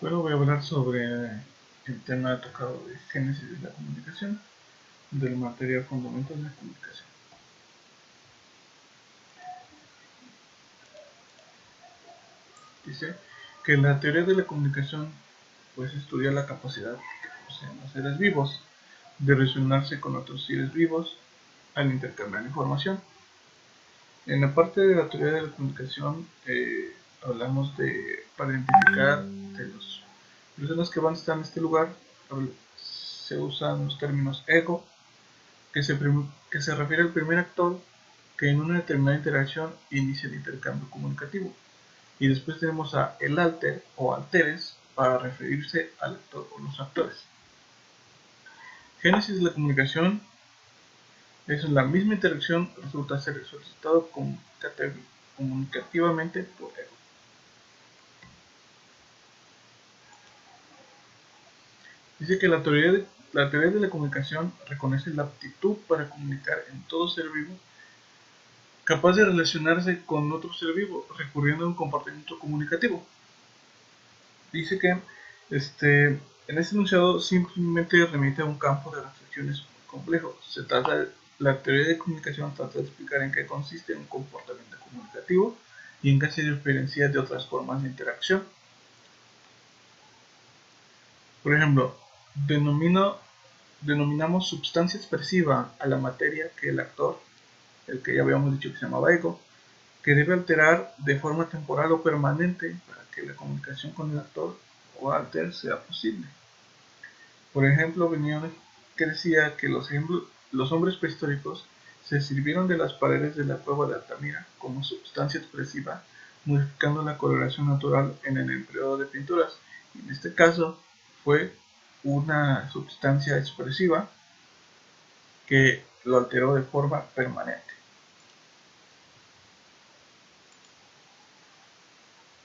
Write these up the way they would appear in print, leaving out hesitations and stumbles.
Bueno, voy a hablar sobre el tema tocado de génesis de la comunicación, de la materia fundamental de la comunicación. Dice que la teoría de la comunicación pues estudia la capacidad que poseen los seres vivos de relacionarse con otros seres vivos al intercambiar información. En la parte de la teoría de la comunicación hablamos de, para identificar de las personas que van a estar en este lugar, se usan los términos ego, que se refiere al primer actor que en una determinada interacción inicia el intercambio comunicativo. Y después tenemos a el alter o alteres para referirse al actor o los actores. Génesis de la comunicación es la misma interacción resulta ser solicitado comunicativamente por ego. Dice que la teoría de la comunicación reconoce la aptitud para comunicar en todo ser vivo capaz de relacionarse con otro ser vivo recurriendo a un comportamiento comunicativo. Dice que en este enunciado simplemente remite a un campo de reflexiones muy complejo. La teoría de comunicación trata de explicar en qué consiste un comportamiento comunicativo y en qué se diferencia de otras formas de interacción. Por ejemplo, denominamos sustancia expresiva a la materia que el actor, el que ya habíamos dicho que se llamaba ego, que debe alterar de forma temporal o permanente para que la comunicación con el actor o alter sea posible. Por ejemplo, Benioff decía que los hombres prehistóricos se sirvieron de las paredes de la cueva de Altamira como sustancia expresiva, modificando la coloración natural en el empleo de pinturas. Y en este caso fue una sustancia expresiva que lo alteró de forma permanente.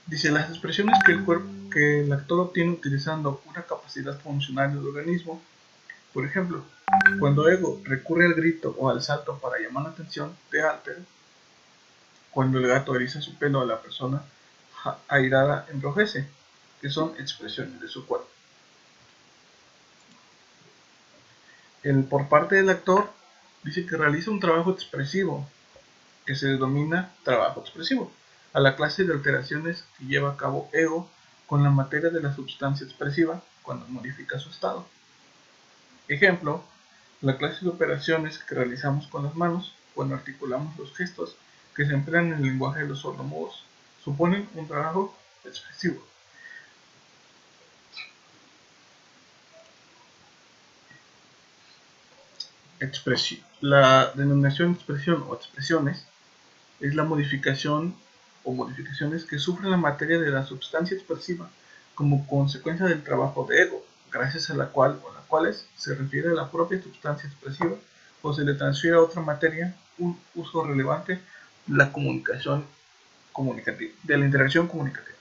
Dice, las expresiones que el actor obtiene utilizando una capacidad funcional del organismo, por ejemplo, cuando ego recurre al grito o al salto para llamar la atención de alter, cuando el gato eriza su pelo a la persona airada enrojece, que son expresiones de su cuerpo. Por parte del actor, dice que realiza un trabajo expresivo, que se denomina trabajo expresivo, a la clase de alteraciones que lleva a cabo ego con la materia de la sustancia expresiva cuando modifica su estado. Ejemplo, la clase de operaciones que realizamos con las manos cuando articulamos los gestos que se emplean en el lenguaje de los sordomudos suponen un trabajo expresivo. La denominación expresión o expresiones es la modificación o modificaciones que sufre la materia de la sustancia expresiva como consecuencia del trabajo de ego, gracias a la cual o las cuales se refiere a la propia sustancia expresiva o se le transfiere a otra materia un uso relevante de la comunicación comunicativa, de la interacción comunicativa.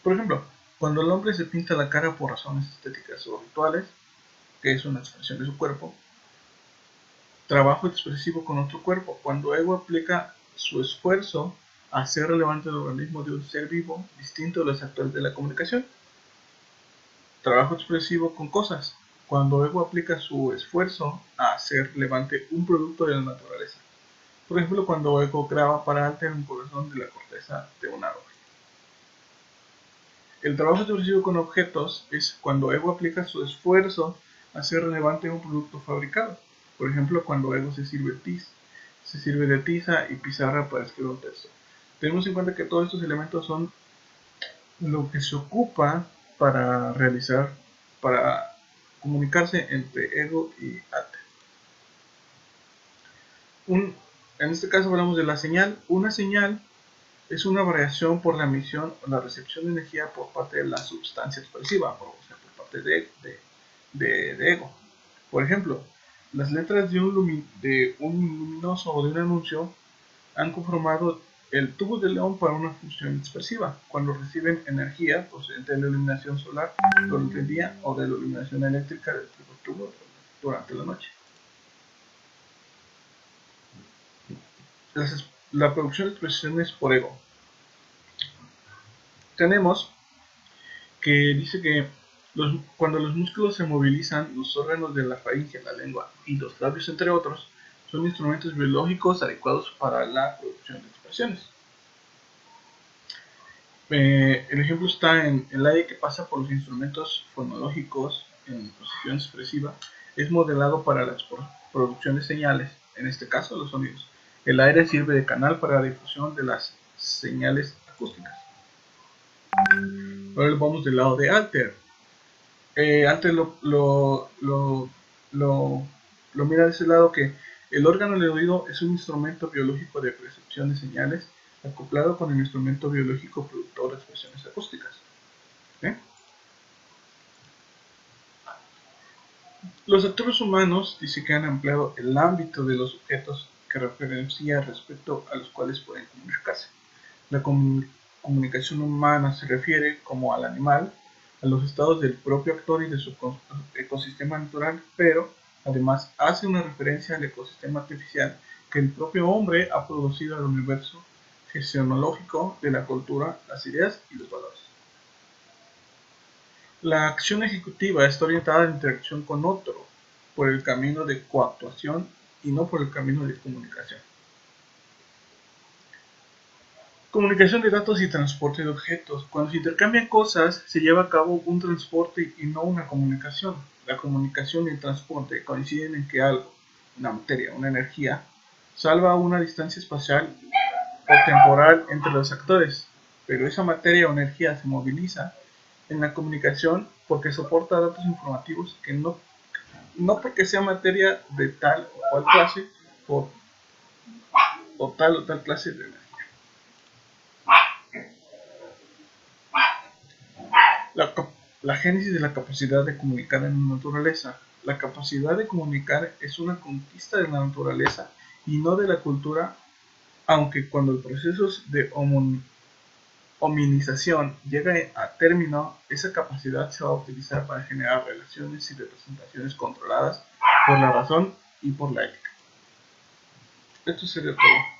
Por ejemplo, cuando el hombre se pinta la cara por razones estéticas o rituales, que es una expresión de su cuerpo, trabajo expresivo con otro cuerpo, cuando ego aplica su esfuerzo a hacer relevante el organismo de un ser vivo distinto a los actores de la comunicación. Trabajo expresivo con cosas, cuando ego aplica su esfuerzo a hacer relevante un producto de la naturaleza. Por ejemplo, cuando ego graba para alter un corazón de la corteza de un árbol. El trabajo expresivo con objetos es cuando ego aplica su esfuerzo a hacer relevante un producto fabricado. Por ejemplo, cuando ego se sirve de tiza y pizarra para escribir un texto. Tenemos en cuenta que todos estos elementos son lo que se ocupa para realizar, para comunicarse entre ego y alter. En este caso hablamos de la señal. Una señal es una variación por la emisión o la recepción de energía por parte de la sustancia expresiva, o sea, por parte de ego. Por ejemplo, las letras de un luminoso o de un anuncio han conformado el tubo de león para una función expresiva, cuando reciben energía procedente de la iluminación solar durante el día o de la iluminación eléctrica del tubo durante la noche. La producción de expresiones por ego. tenemos que dice que cuando los músculos se movilizan, los órganos de la faringe, la lengua y los labios, entre otros, son instrumentos biológicos adecuados para la producción de expresiones. El ejemplo está en el aire que pasa por los instrumentos fonológicos en posición expresiva, es modelado para la producción de señales, en este caso los sonidos. El aire sirve de canal para la difusión de las señales acústicas. Ahora vamos del lado de Alter. Alter lo mira de ese lado, que el órgano del oído es un instrumento biológico de percepción de señales acoplado con el instrumento biológico productor de expresiones acústicas. Los actores humanos dice que han ampliado el ámbito de los objetos que referencia respecto a los cuales pueden comunicarse. La comunicación humana se refiere, como al animal, a los estados del propio actor y de su ecosistema natural, pero además hace una referencia al ecosistema artificial que el propio hombre ha producido al universo gestionológico de la cultura, las ideas y los valores. La acción ejecutiva está orientada a la interacción con otro por el camino de coactuación y no por el camino de comunicación. Comunicación de datos y transporte de objetos. Cuando se intercambian cosas, se lleva a cabo un transporte y no una comunicación. La comunicación y el transporte coinciden en que algo, una materia, una energía, salva una distancia espacial o temporal entre los actores, pero esa materia o energía se moviliza en la comunicación porque soporta datos informativos que no porque sea materia de tal o cual clase o tal clase de energía. La génesis de la capacidad de comunicar en la naturaleza. La capacidad de comunicar es una conquista de la naturaleza y no de la cultura, aunque cuando el proceso de hominización llega a término, esa capacidad se va a utilizar para generar relaciones y representaciones controladas por la razón y por la ética. Esto sería todo.